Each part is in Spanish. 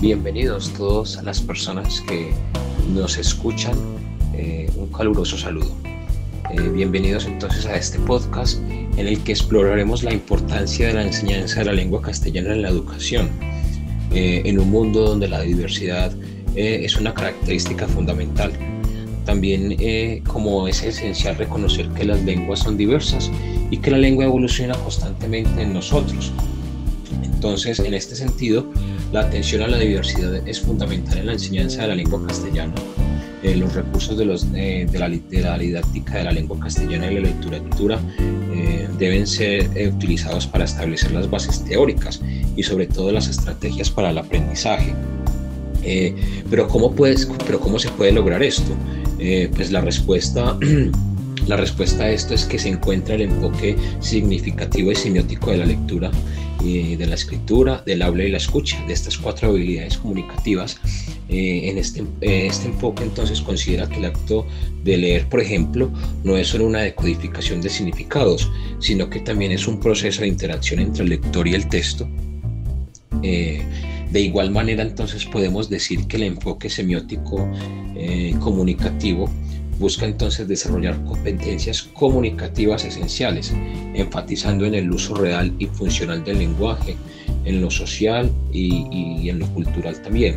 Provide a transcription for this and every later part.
Bienvenidos todos a las personas que nos escuchan, un caluroso saludo. Bienvenidos entonces a este podcast en el que exploraremos la importancia de la enseñanza de la lengua castellana en la educación, en un mundo donde la diversidad es una característica fundamental. También como es esencial reconocer que las lenguas son diversas y que la lengua evoluciona constantemente en nosotros. Entonces, en este sentido, la atención a la diversidad es fundamental en la enseñanza de la lengua castellana. Los recursos de la didáctica de la lengua castellana y la literatura deben ser utilizados para establecer las bases teóricas y sobre todo las estrategias para el aprendizaje. Pero ¿cómo se puede lograr esto? Pues la respuesta a esto es que se encuentra el enfoque significativo y semiótico de la lectura, de la escritura, del habla y la escucha, de estas 4 habilidades comunicativas. En este enfoque entonces considera que el acto de leer, por ejemplo, no es solo una decodificación de significados, sino que también es un proceso de interacción entre el lector y el texto. De igual manera, entonces podemos decir que el enfoque semiótico comunicativo busca entonces desarrollar competencias comunicativas esenciales, enfatizando en el uso real y funcional del lenguaje, en lo social y en lo cultural también,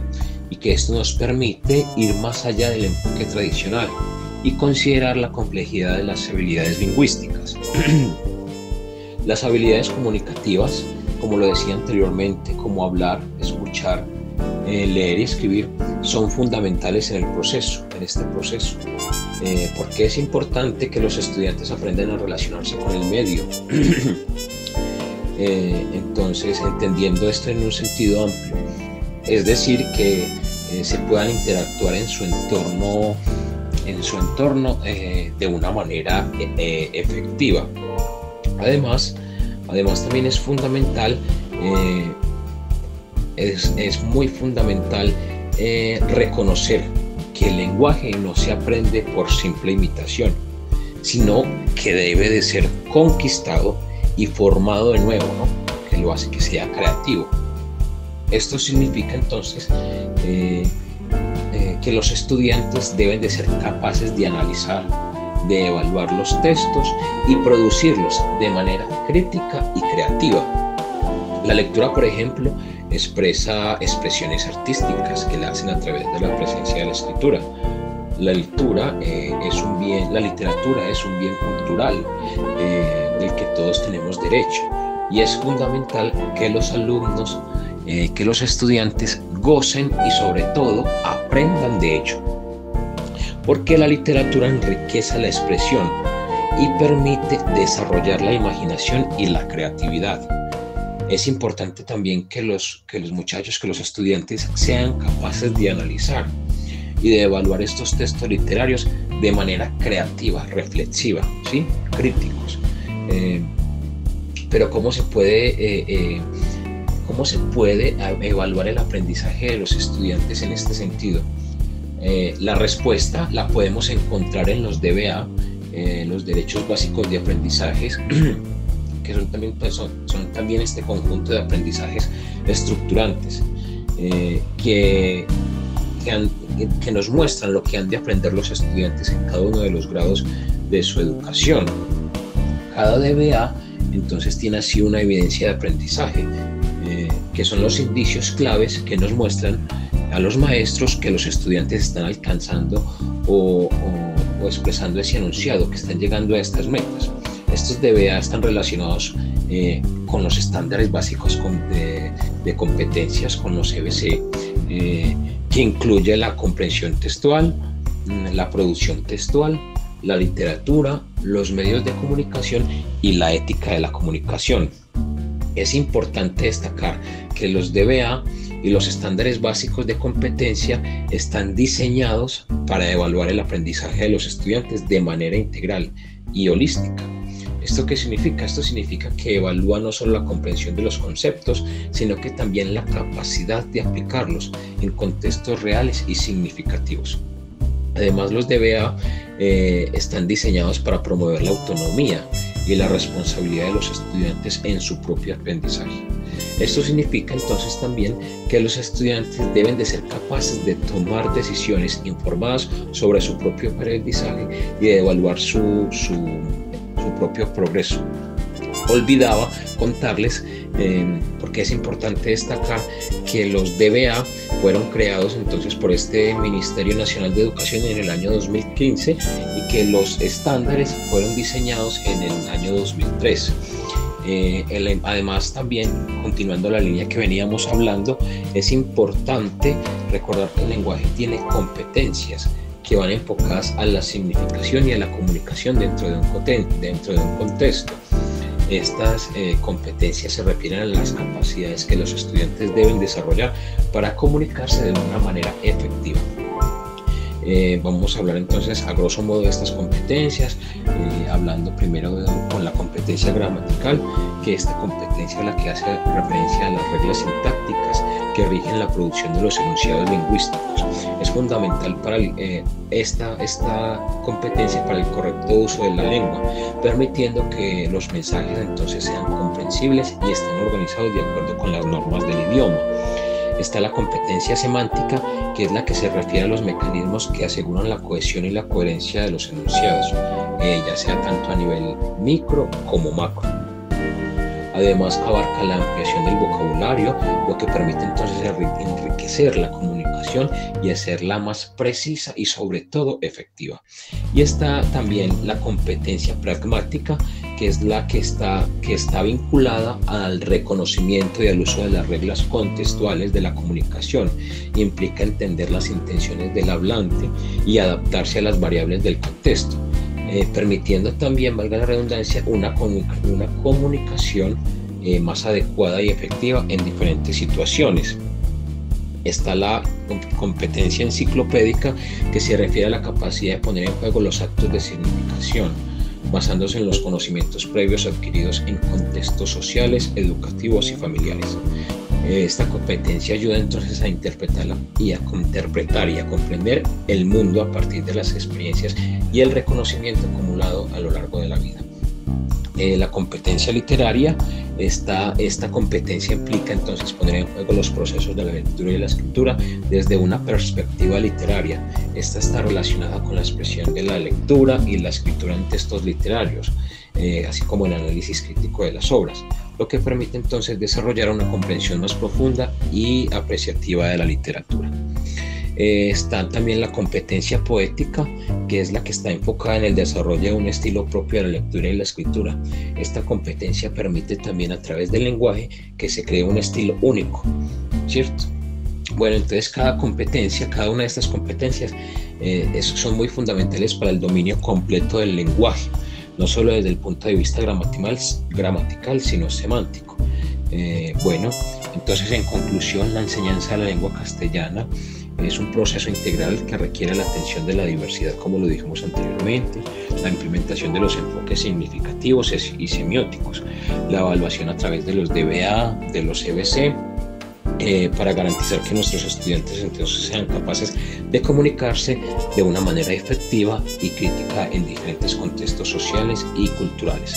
y que esto nos permite ir más allá del enfoque tradicional y considerar la complejidad de las habilidades lingüísticas. Las habilidades comunicativas, como lo decía anteriormente, como hablar, escuchar, leer y escribir, son fundamentales en este proceso. Porque es importante que los estudiantes aprendan a relacionarse con el medio. Entonces, entendiendo esto en un sentido amplio, es decir, que se puedan interactuar en su entorno de una manera efectiva. Además también es fundamental, es muy fundamental reconocer que el lenguaje no se aprende por simple imitación, sino que debe de ser conquistado y formado de nuevo, ¿no? Que lo hace que sea creativo. Esto significa entonces que los estudiantes deben de ser capaces de analizar, de evaluar los textos y producirlos de manera crítica y creativa. La lectura, por ejemplo, expresa expresiones artísticas que la hacen a través de la presencia de la escritura. La literatura es un bien cultural del que todos tenemos derecho, y es fundamental que los alumnos, que los estudiantes gocen y sobre todo aprendan de ello, porque la literatura enriquece la expresión y permite desarrollar la imaginación y la creatividad. Es importante también que los estudiantes sean capaces de analizar y de evaluar estos textos literarios de manera creativa, reflexiva, ¿sí? Críticos. Pero ¿cómo se puede evaluar el aprendizaje de los estudiantes en este sentido? La respuesta la podemos encontrar en los DBA, los derechos básicos de aprendizajes, que son también este conjunto de aprendizajes estructurantes que nos muestran lo que han de aprender los estudiantes en cada uno de los grados de su educación. Cada DBA entonces tiene así una evidencia de aprendizaje, que son los indicios claves que nos muestran a los maestros que los estudiantes están alcanzando o expresando ese enunciado, que están llegando a estas metas. Estos DBA están relacionados con los estándares básicos de competencias, con los EBC, que incluye la comprensión textual, la producción textual, la literatura, los medios de comunicación y la ética de la comunicación. Es importante destacar que los DBA y los estándares básicos de competencia están diseñados para evaluar el aprendizaje de los estudiantes de manera integral y holística. ¿Esto qué significa? Esto significa que evalúa no solo la comprensión de los conceptos, sino que también la capacidad de aplicarlos en contextos reales y significativos. Además, los DBA están diseñados para promover la autonomía y la responsabilidad de los estudiantes en su propio aprendizaje. Esto significa entonces también que los estudiantes deben de ser capaces de tomar decisiones informadas sobre su propio aprendizaje y de evaluar su propio progreso. Olvidaba contarles, porque es importante destacar que los DBA fueron creados entonces por este Ministerio Nacional de Educación en el año 2015 y que los estándares fueron diseñados en el año 2003. Además, también continuando la línea que veníamos hablando, es importante recordar que el lenguaje tiene competencias que van enfocadas a la significación y a la comunicación dentro de un contexto. Estas competencias se refieren a las capacidades que los estudiantes deben desarrollar para comunicarse de una manera efectiva. Vamos a hablar entonces a grosso modo de estas competencias, hablando primero con la competencia gramatical, que esta competencia es la que hace referencia a las reglas sintácticas que rigen la producción de los enunciados lingüísticos. Es fundamental para esta competencia para el correcto uso de la lengua, permitiendo que los mensajes entonces sean comprensibles y estén organizados de acuerdo con las normas del idioma. Está la competencia semántica, que es la que se refiere a los mecanismos que aseguran la cohesión y la coherencia de los enunciados, ya sea tanto a nivel micro como macro. Además, abarca la ampliación del vocabulario, lo que permite entonces enriquecer la comunicación y hacerla más precisa y sobre todo efectiva. Y está también la competencia pragmática, que es la que está vinculada al reconocimiento y al uso de las reglas contextuales de la comunicación. Implica entender las intenciones del hablante y adaptarse a las variables del contexto, permitiendo también, valga la redundancia, una comunicación más adecuada y efectiva en diferentes situaciones. Está la competencia enciclopédica, que se refiere a la capacidad de poner en juego los actos de significación, basándose en los conocimientos previos adquiridos en contextos sociales, educativos y familiares. Esta competencia ayuda entonces a interpretar y a comprender el mundo a partir de las experiencias y el reconocimiento acumulado a lo largo de la vida. La competencia literaria, esta competencia implica entonces poner en juego los procesos de la lectura y la escritura desde una perspectiva literaria. Esta está relacionada con la expresión de la lectura y la escritura en textos literarios, así como el análisis crítico de las obras, lo que permite entonces desarrollar una comprensión más profunda y apreciativa de la literatura. Está también la competencia poética, que es la que está enfocada en el desarrollo de un estilo propio de la lectura y la escritura. Esta competencia permite también a través del lenguaje que se cree un estilo único, ¿cierto? Bueno, entonces cada una de estas competencias son muy fundamentales para el dominio completo del lenguaje, no solo desde el punto de vista gramatical, sino semántico. Bueno, entonces en conclusión, la enseñanza de la lengua castellana es un proceso integral que requiere la atención de la diversidad, como lo dijimos anteriormente, la implementación de los enfoques significativos y semióticos, la evaluación a través de los DBA, de los EBC, para garantizar que nuestros estudiantes entonces sean capaces de comunicarse de una manera efectiva y crítica en diferentes contextos sociales y culturales.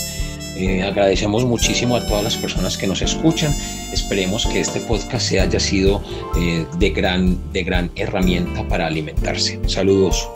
Agradecemos muchísimo a todas las personas que nos escuchan. Esperemos que este podcast haya sido de gran herramienta para alimentarse. Saludos.